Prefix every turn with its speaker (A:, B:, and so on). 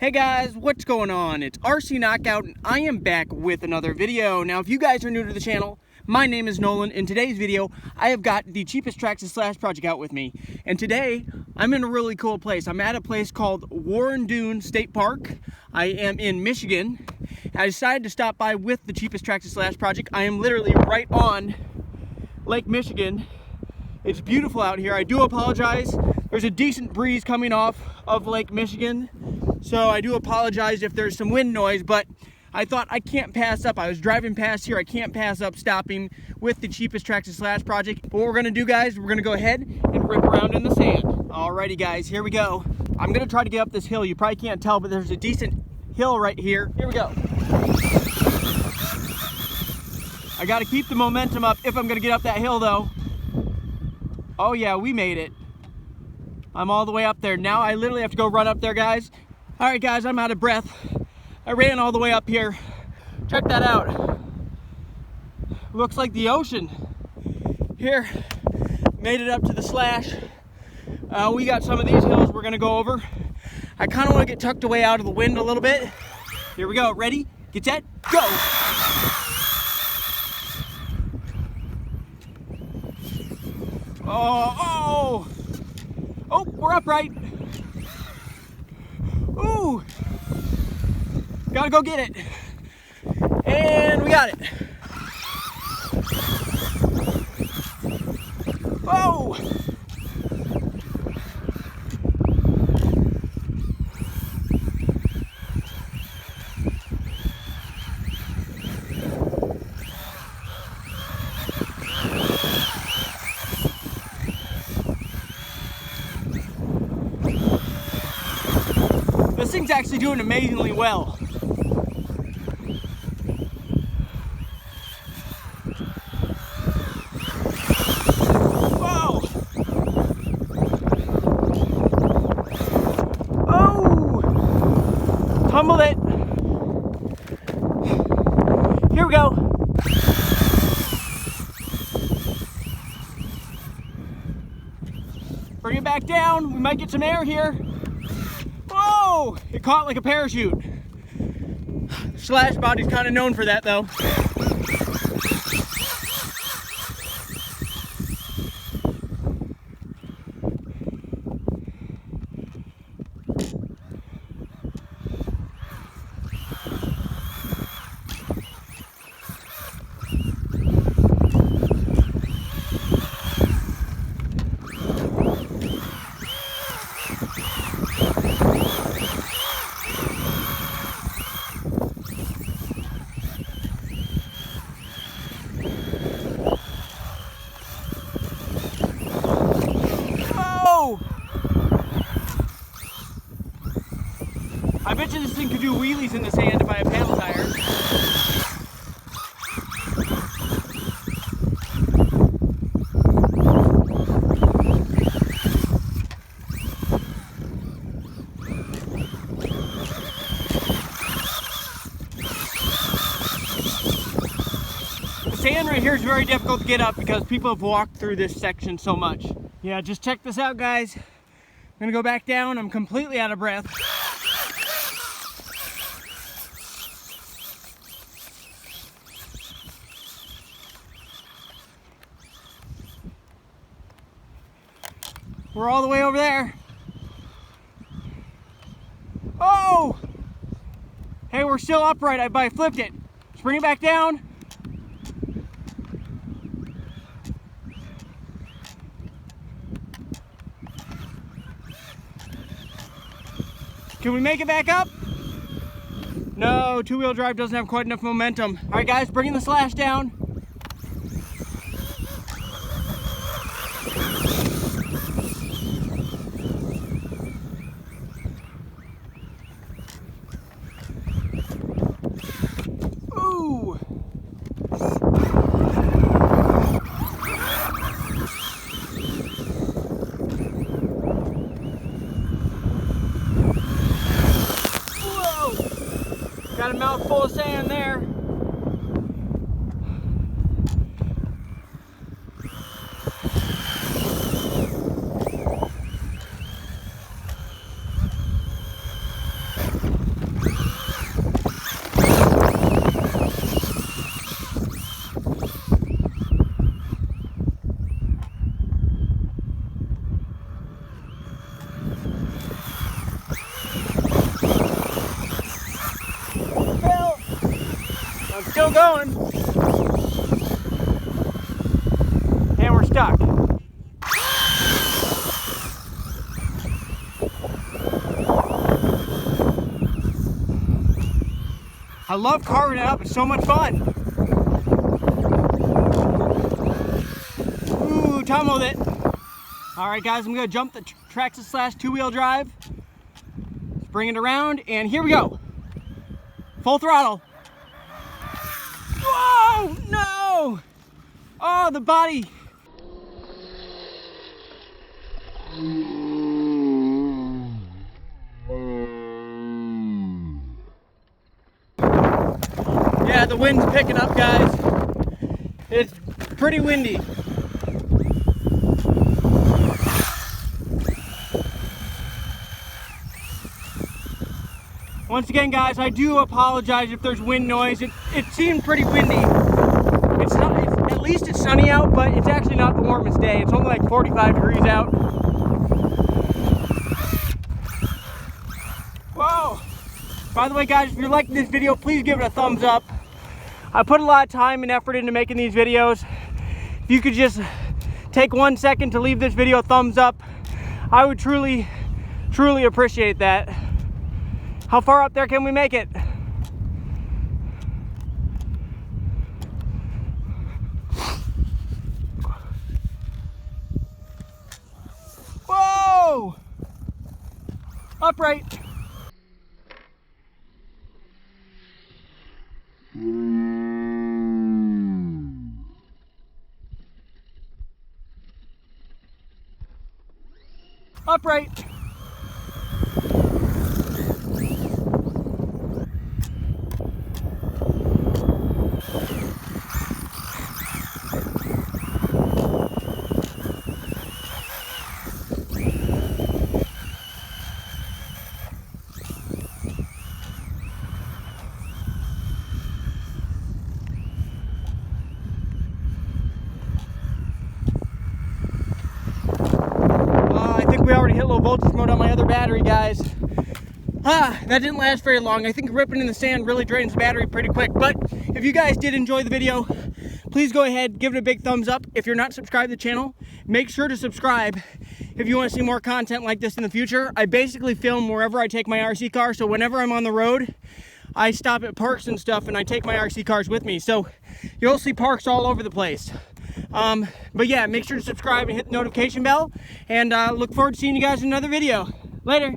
A: Hey guys, what's going on? It's RC Knockout and I am back with another video. Now if you guys are new to the channel, my name is Nolan. In today's video, I have got the CHEAPEST Traxxas Slash Project out with me. And today, I'm in a really cool place. I'm at a place called Warren Dune State Park. I am in Michigan. I decided to stop by with the CHEAPEST Traxxas Slash Project. I am literally right on Lake Michigan. It's beautiful out here. I do apologize. There's a decent breeze coming off of Lake Michigan. So I do apologize if there's some wind noise, but I thought I can't pass up. I was driving past here. I can't pass up stopping with the CHEAPEST Traxxas Slash Project. But what we're gonna do, guys, we're gonna go ahead and rip around in the sand. Alrighty, guys, here we go. I'm gonna try to get up this hill. You probably can't tell, but there's a decent hill right here. Here we go. I gotta keep the momentum up if I'm gonna get up that hill, though. Oh yeah, we made it. I'm all the way up there. Now I literally have to go run up there, guys. All right, guys, I'm out of breath. I ran all the way up here. Check that out. Looks like the ocean. Here, made it up to the slash. We got some of these hills we're gonna go over. I kind of want to get tucked away out of the wind a little bit. Here we go, ready, get set, go. Oh, we're upright. Ooh, gotta go get it. And we got it. Oh! This thing's actually doing amazingly well. Whoa! Oh! Tumbled it. Here we go. Bring it back down. We might get some air here. Whoa! It caught like a parachute. Slash body's kind of known for that, though. I bet you this thing could do wheelies in the sand if I had paddle tires. The sand right here is very difficult to get up because people have walked through this section so much. Yeah, just check this out, guys. I'm gonna go back down. I'm completely out of breath. We're all the way over there. Oh! Hey, we're still upright. I flipped it. Let's bring it back down. Can we make it back up? No, two-wheel drive doesn't have quite enough momentum. All right, guys, bringing the slash down. Ooh. Got a mouthful of sand there. going, still going. And we're stuck. I love carving it up, it's so much fun. Ooh, tumbled it. All right guys, I'm gonna jump the Traxxas Slash two-wheel drive. Let's bring it around, and here we go. Full throttle. Whoa, no! Oh, the body. Yeah, the wind's picking up, guys. It's pretty windy. Once again, guys, I do apologize if there's wind noise. It seemed pretty windy. It's not, at least it's sunny out, but it's actually not the warmest day. It's only like 45 degrees out. Whoa! By the way, guys, if you're liking this video, please give it a thumbs up. I put a lot of time and effort into making these videos. If you could just take 1 second to leave this video a thumbs up, I would truly, truly appreciate that. How far up there can we make it? Whoa! Upright. Upright. We already hit low voltage mode on my other battery, guys. That didn't last very long. I think ripping in the sand really drains the battery pretty quick. But if you guys did enjoy the video, please go ahead, give it a big thumbs up. If you're not subscribed to the channel, make sure to subscribe if you want to see more content like this in the future. I basically film wherever I take my RC car, so whenever I'm on the road, I stop at parks and stuff and I take my RC cars with me. So you'll see parks all over the place. But yeah, make sure to subscribe and hit the notification bell, and look forward to seeing you guys in another video. Later.